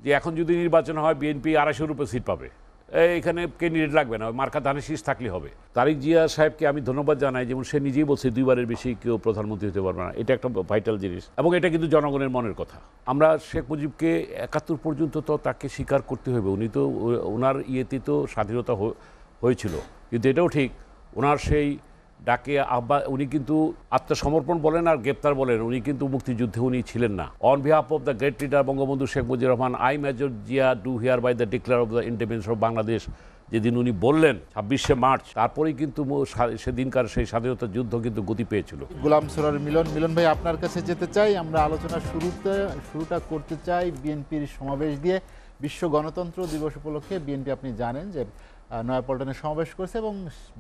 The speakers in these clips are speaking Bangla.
যে এখন যদি নির্বাচন হয় বিএনপি 250-র উপরে সিট পাবে, এখানে ক্যান্ডিডেট লাগবে না, মার্কা ধানের শীষ থাকলে হবে। তারেক জিয়া সাহেবকে আমি ধন্যবাদ জানাই, যেমন সে নিজেই বলছে 2বারের বেশি কেউ প্রধানমন্ত্রী হতে পারবে না। এটা একটা ভাইটাল জিনিস এবং এটা কিন্তু জনগণের মনের কথা। আমরা শেখ মুজিবকে 71 পর্যন্ত তো তাকে স্বীকার করতে হবে। উনি তো ওনার ইয়েতে তো স্বাধীনতা হয়েছিল, কিন্তু এটাও ঠিক ওনার সেই ডাকে উনি কিন্তু আত্মসমর্পণ বলেন আর গ্রেপ্তার বলেন, উনি কিন্তু মুক্তিযুদ্ধে উনি ছিলেন না। On behalf of the great leader Bangabandhu Sheikh Mujibur Rahman, I major Zia do hereby the declare of the independence of Bangladesh, যেদিন উনি বললেন 26শে মার্চ, তারপরেই কিন্তু সেদিনকার সেই স্বাধীনতা যুদ্ধ কিন্তু গতি পেয়েছিল। গোলাম সরোয়ার মিলন ভাই, আপনার কাছে যেতে চাই। আমরা আলোচনার শুরুটা করতে চাই বিএনপির সমাবেশ দিয়ে। বিশ্ব গণতন্ত্র দিবস উপলক্ষে বিএনপি, আপনি জানেন যে নয়াপল্টনে সমাবেশ করেছে এবং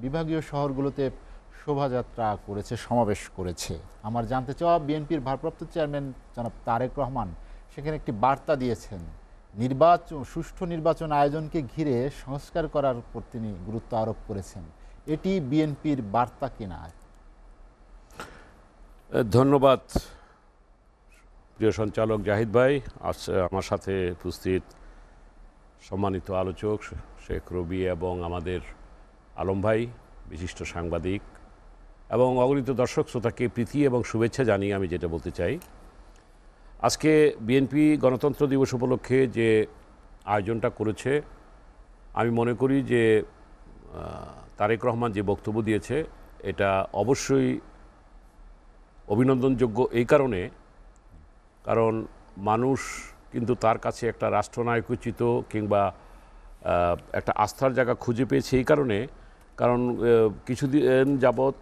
বিভাগীয় শহরগুলোতে শোভাযাত্রা করেছে, সমাবেশ করেছে। আমার জানতে চাওয়া, বিএনপির ভারপ্রাপ্ত চেয়ারম্যান জনাব তারেক রহমান সেখানে একটি বার্তা দিয়েছেন, সুষ্ঠু নির্বাচন আয়োজনকে ঘিরে সংস্কার করার উপর তিনি গুরুত্ব আরোপ করেছেন। এটি বিএনপির বার্তা কিনা? ধন্যবাদ প্রিয় সঞ্চালক জাহিদ ভাই। আমার সাথে উপস্থিত সম্মানিত আলোচক শেখ রবি এবং আমাদের আলম ভাই, বিশিষ্ট সাংবাদিক এবং অগণিত দর্শক শ্রোতাকে প্রীতি এবং শুভেচ্ছা জানিয়ে আমি যেটা বলতে চাই, আজকে বিএনপি গণতন্ত্র দিবস উপলক্ষে যে আয়োজনটা করেছে, আমি মনে করি যে তারেক রহমান যে বক্তব্য দিয়েছে এটা অবশ্যই অভিনন্দনযোগ্য। এই কারণ মানুষ কিন্তু তার কাছে একটা রাষ্ট্রনায়কোচিত কিংবা একটা আস্থার জায়গা খুঁজে পেয়েছে। এই কারণ কিছুদিন যাবৎ,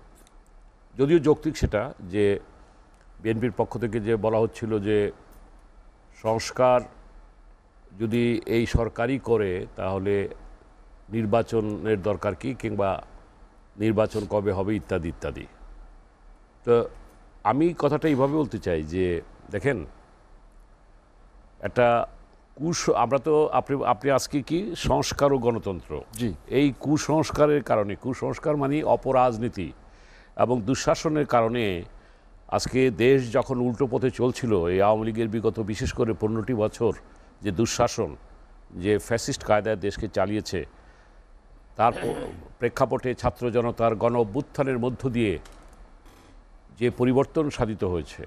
যদিও যৌক্তিক সেটা, যে বিএনপির পক্ষ থেকে যে বলা হচ্ছিল যে সংস্কার যদি এই সরকারই করে তাহলে নির্বাচনের দরকার কি, কিংবা নির্বাচন কবে হবে ইত্যাদি ইত্যাদি। তো আমি কথাটা এইভাবে বলতে চাই যে দেখেন, একটা আমরা তো আপনি আজকে কি সংস্কার ও গণতন্ত্র, জি, এই কুসংস্কারের কারণে, কুসংস্কার মানে অপরাজনীতি এবং দুঃশাসনের কারণে আজকে দেশ যখন উল্টো পথে চলছিল, এই আওয়ামী লীগের বিগত বিশেষ করে 15টি বছর যে দুঃশাসন, যে ফ্যাসিস্ট কায়দায় দেশকে চালিয়েছে, তার প্রেক্ষাপটে ছাত্র জনতার গণ অভ্যুত্থানের মধ্য দিয়ে যে পরিবর্তন সাধিত হয়েছে,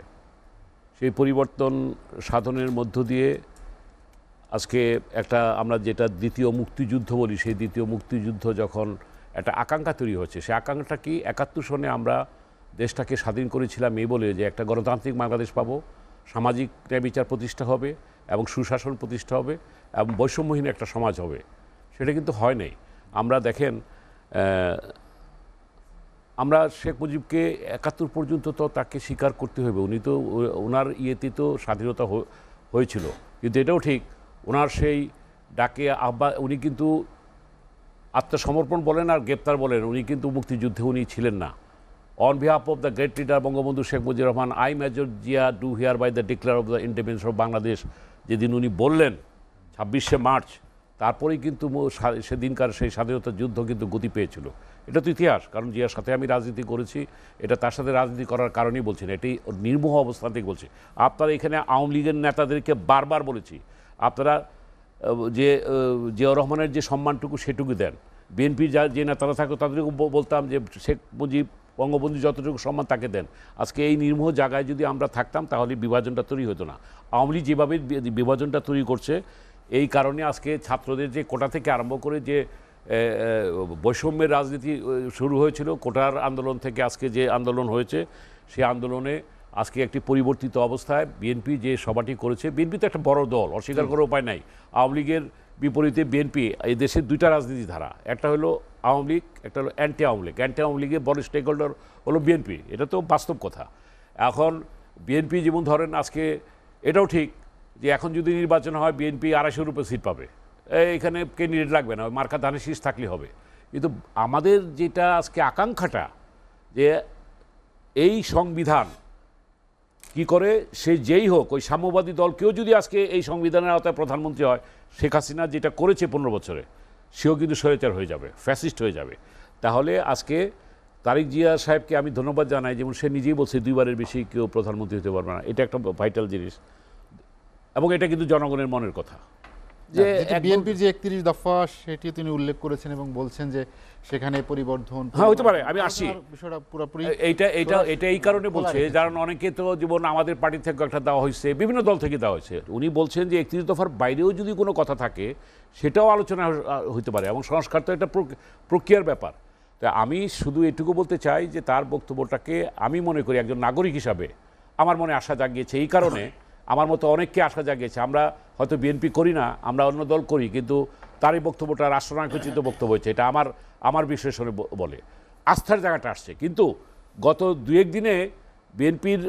সেই পরিবর্তন সাধনের মধ্য দিয়ে আজকে একটা আমরা যেটা দ্বিতীয় মুক্তিযুদ্ধ বলি, সেই দ্বিতীয় মুক্তিযুদ্ধ যখন একটা আকাঙ্ক্ষা তৈরি হচ্ছে, সেই আকাঙ্ক্ষাটা কি 71 সনে আমরা দেশটাকে স্বাধীন করেছিলাম এই বলে যে একটা গণতান্ত্রিক বাংলাদেশ পাবো, সামাজিক ন্যায় বিচার প্রতিষ্ঠা হবে এবং সুশাসন প্রতিষ্ঠা হবে এবং বৈষম্যহীন একটা সমাজ হবে। সেটা কিন্তু হয় নাই। আমরা দেখেন, আমরা শেখ মুজিবকে 71 পর্যন্ত তো তাকে স্বীকার করতে হবে। উনি তো ওনার ইয়েতে তো স্বাধীনতা হয়েছিল, কিন্তু এটাও ঠিক ওনার সেই ডাকে উনি কিন্তু আত্মসমর্পণ বলেন আর গ্রেপ্তার বলেন, উনি কিন্তু মুক্তিযুদ্ধে উনি ছিলেন না। On behalf of the great leader Bangabandhu Sheikh Mujibur Rahman, I major Zia do hereby the declare of the independence of Bangladesh, যেদিন উনি বললেন 26শে মার্চ, তারপরেই কিন্তু সেদিনকার সেই স্বাধীনতা যুদ্ধ কিন্তু গতি পেয়েছিল। এটা তো ইতিহাস, কারণ জিয়ার সাথে আমি রাজনীতি করেছি, এটা তার সাথে রাজনীতি করার কারণেই বলছি না, এটি নির্মোহ অবস্থান থেকে বলছি। আপনারা এখানে আওয়ামী লীগের নেতাদেরকে বারবার বলেছি, আপনারা যে জিয়াউর রহমানের যে সম্মানটুকু সেটুকু দেন। বিএনপির যে নেতারা থাকতো তাদেরকে বলতাম যে শেখ মুজিব বঙ্গবন্ধু যতটুকু সম্মান তাকে দেন। আজকে এই নির্মোহ জায়গায় যদি আমরা থাকতাম তাহলে বিভাজনটা তৈরি হতো না। আওয়ামী লীগ যেভাবে বিভাজনটা তৈরি করছে, এই কারণে আজকে ছাত্রদের যে কোটা থেকে আরম্ভ করে যে বৈষম্যের রাজনীতি শুরু হয়েছিল, কোটার আন্দোলন থেকে আজকে যে আন্দোলন হয়েছে, সেই আন্দোলনে আজকে একটি পরিবর্তিত অবস্থায় বিএনপি যে সভাটি করেছে, বিএনপি তো একটা বড় দল, অস্বীকার করার উপায় নাই। আওয়ামী লীগের বিপরীতে বিএনপি, এই দেশের দুইটা রাজনীতি ধারা, একটা হলো আওয়ামী লীগ, একটা হলো অ্যান্টি আওয়ামী লীগ। অ্যান্টি আওয়ামী লীগের বড় স্টেক হোল্ডার হলো বিএনপি, এটা তো বাস্তব কথা। এখন বিএনপি যেমন ধরেন আজকে, এটাও ঠিক যে এখন যদি নির্বাচন হয় বিএনপি 250-র উপরে সিট পাবে, এখানে ক্যান্ডিডেট লাগবে না, মার্কা ধানের শীষ থাকলে হবে। কিন্তু আমাদের যেটা আজকে আকাঙ্ক্ষাটা, যে এই সংবিধান কি করে সে যেই হোক, ওই সাম্যবাদী দল কেউ যদি আজকে এই সংবিধানের আওতায় প্রধানমন্ত্রী হয়, শেখ হাসিনা যেটা করেছে 15 বছরে, সেও কিন্তু স্বৈরাচার হয়ে যাবে, ফ্যাসিস্ট হয়ে যাবে। তাহলে আজকে তারেক জিয়া সাহেবকে আমি ধন্যবাদ জানাই, যেমন সে নিজেই বলছে 2বারের বেশি কেউ প্রধানমন্ত্রী হতে পারবে না। এটা একটা ভাইটাল জিনিস এবং এটা কিন্তু জনগণের মনের কথা। যে বিএনপির যে 31 দফা সেটি তিনি উল্লেখ করেছেন এবং বলছেন যে সেখানে পরিবর্ধন হ্যাঁ হতে পারে, আমি আসি বিষয়টা পুরোপুরি এটা এই কারণে বলছে, কারণ অনেকে তো যেমন আমাদের পার্টি থেকে একটা দেওয়া হয়েছে, বিভিন্ন দল থেকে দেওয়া হয়েছে, উনি বলছেন যে 31 দফার বাইরেও যদি কোনো কথা থাকে সেটাও আলোচনা হতে পারে, এবং সংস্কার তো একটা প্রক্রিয়ার ব্যাপার। তা আমি শুধু এটুকু বলতে চাই যে তার বক্তব্যটাকে আমি মনে করি একজন নাগরিক হিসাবে আমার মনে আশা জাগিয়েছে, এই কারণে আমার মতো অনেককে আশা জাগিয়েছে। আমরা হয়তো বিএনপি করি না, আমরা অন্য দল করি, কিন্তু তার এই বক্তব্যটা রাষ্ট্রনায়কোচিত বক্তব্য হয়েছে, এটা আমার বিশ্লেষণে বলে আস্থার জায়গাটা আসছে। কিন্তু গত 2-1 দিনে বিএনপির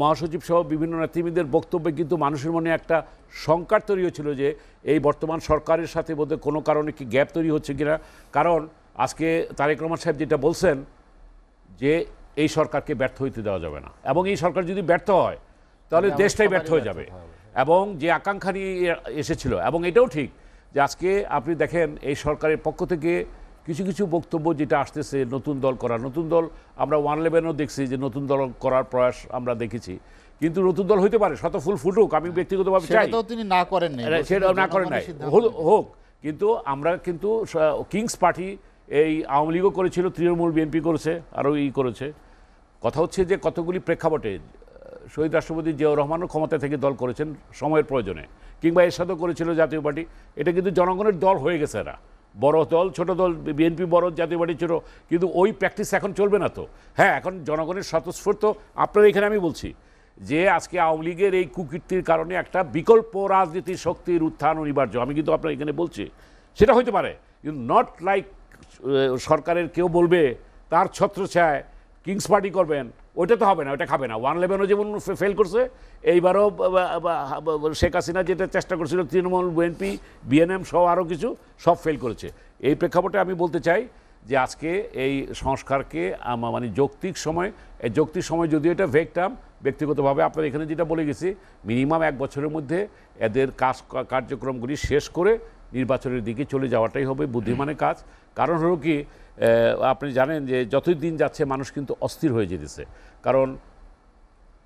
মহাসচিব সহ বিভিন্ন নেতৃবৃন্দের বক্তব্যে কিন্তু মানুষের মনে একটা শঙ্কার তৈরি হয়েছিল যে এই বর্তমান সরকারের সাথে বোধহয় কোনো কারণে কি গ্যাপ তৈরি হচ্ছে কিনা। কারণ আজকে তারেক রহমান সাহেব যেটা বলছেন যে এই সরকারকে ব্যর্থ হইতে দেওয়া যাবে না, এবং এই সরকার যদি ব্যর্থ হয় তাহলে দেশটাই ব্যর্থ হয়ে যাবে, এবং যে আকাঙ্ক্ষা নিয়ে এসেছিল। এবং এটাও ঠিক যে আজকে আপনি দেখেন এই সরকারের পক্ষ থেকে কিছু কিছু বক্তব্য যেটা আসতেছে, নতুন দল করা, নতুন দল আমরা 111-ও দেখছি যে নতুন দল করার প্রয়াস আমরা দেখেছি, কিন্তু নতুন দল হইতে পারে, শত ফুল ফুটুক, আমি ব্যক্তিগতভাবে চাই তিনি না করেন নাই, সেটা না করেন নাই হোক, কিন্তু আমরা কিন্তু কিংস পার্টি এই আওয়ামী লীগও করেছিল, তৃণমূল বিএনপি করেছে, আরও করেছে। কথা হচ্ছে যে কতগুলি প্রেক্ষাপটে শহীদ রাষ্ট্রপতি জিয়াউর রহমানও ক্ষমতা থেকে দল করেছেন সময়ের প্রয়োজনে, কিংবা এরশাদও করেছিল জাতীয় পার্টি। এটা কিন্তু জনগণের দল হয়ে গেছে, এরা বড় দল ছোট দল, বিএনপি বড়, জাতীয় পার্টি ছোট, কিন্তু ওই প্র্যাকটিস এখন চলবে না তো। হ্যাঁ, এখন জনগণের স্বতঃস্ফূর্ত, আপনার এখানে আমি বলছি যে আজকে আওয়ামী লীগের এই কুকীর্তির কারণে একটা বিকল্প রাজনীতির শক্তির উত্থান অনিবার্য, আমি কিন্তু আপনার এখানে বলছি সেটা হইতে পারে, কিন্তু নট লাইক সরকারের কেউ বলবে তার ছত্রছায়ায় কিংস পার্টি করবেন, ওইটা তো হবে না, ওইটা খাবে না। 111-ও যেমন ফেল করছে, এইবারও শেখ হাসিনা যেটা চেষ্টা করছিল, তৃণমূল বিএনপি বিএনএম সহ আরও কিছু সব ফেল করেছে। এই প্রেক্ষাপটে আমি বলতে চাই যে আজকে এই সংস্কারকে মানে যৌক্তিক সময় যদিও এটা ভেগ টার্ম, ব্যক্তিগতভাবে আপনার এখানে যেটা বলে গেছি, মিনিমাম 1 বছরের মধ্যে এদের কার্যক্রমগুলি শেষ করে নির্বাচনের দিকে চলে যাওয়াটাই হবে বুদ্ধিমানের কাজ। কারণ হলো কি, আপনি জানেন যে যতই দিন যাচ্ছে মানুষ কিন্তু অস্থির হয়ে যেতেছে, কারণ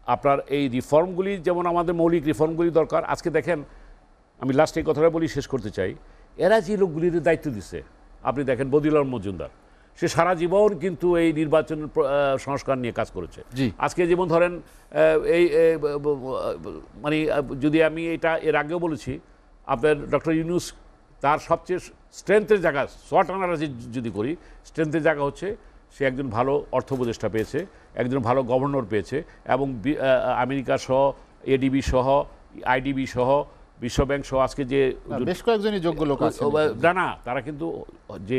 আপনার এই রিফর্মগুলি, যেমন আমাদের মৌলিক রিফর্মগুলি দরকার। আজকে দেখেন, আমি লাস্ট এই কথাটা বলি, শেষ করতে চাই, এরা যে লোকগুলির দায়িত্ব দিচ্ছে, আপনি দেখেন বদিউল মজুমদার, সে সারা জীবন কিন্তু এই নির্বাচন সংস্কার নিয়ে কাজ করেছে। আজকে যেমন ধরেন এই মানে যদি আমি এটা এর আগেও বলেছি, আপনার ডক্টর ইউনূস, তার সবচেয়ে স্ট্রেংথের জায়গা, শর্ট অ্যানালাইসি যদি করি, স্ট্রেংথের জায়গা হচ্ছে সে একজন ভালো অর্থ উপদেষ্টা পেয়েছে, একজন ভালো গভর্নর পেয়েছে, এবং আমেরিকা সহ, এডিবি সহ, আইডিবি সহ, বিশ্বব্যাংক সহ আজকে যে বেশ কয়েকজনই যোগ্য লোক আছে, না তারা কিন্তু যে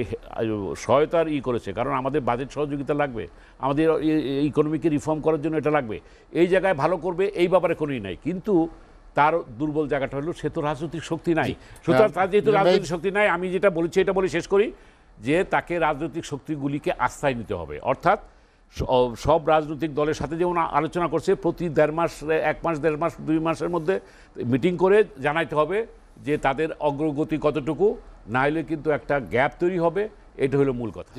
সহায়তার করেছে, কারণ আমাদের বাজেট সহযোগিতা লাগবে, আমাদের ইকোনমিকে রিফর্ম করার জন্য এটা লাগবে, এই জায়গায় ভালো করবে, এই ব্যাপারে কোনোই নাই। কিন্তু তার দুর্বল জায়গাটা হলো সে তো রাজনৈতিক শক্তি নাই। সুতরাং তার যেহেতু রাজনৈতিক শক্তি নাই, আমি যেটা বলেছি এটা বলে শেষ করি, যে তাকে রাজনৈতিক শক্তিগুলিকে আস্থায় নিতে হবে। অর্থাৎ সব রাজনৈতিক দলের সাথে যেমন আলোচনা করছে, প্রতি 1.5 মাস, 1 মাস, 1.5 মাস, 2 মাসের মধ্যে মিটিং করে জানাইতে হবে যে তাদের অগ্রগতি কতটুকু, না হলে কিন্তু একটা গ্যাপ তৈরি হবে। এটা হলো মূল কথা।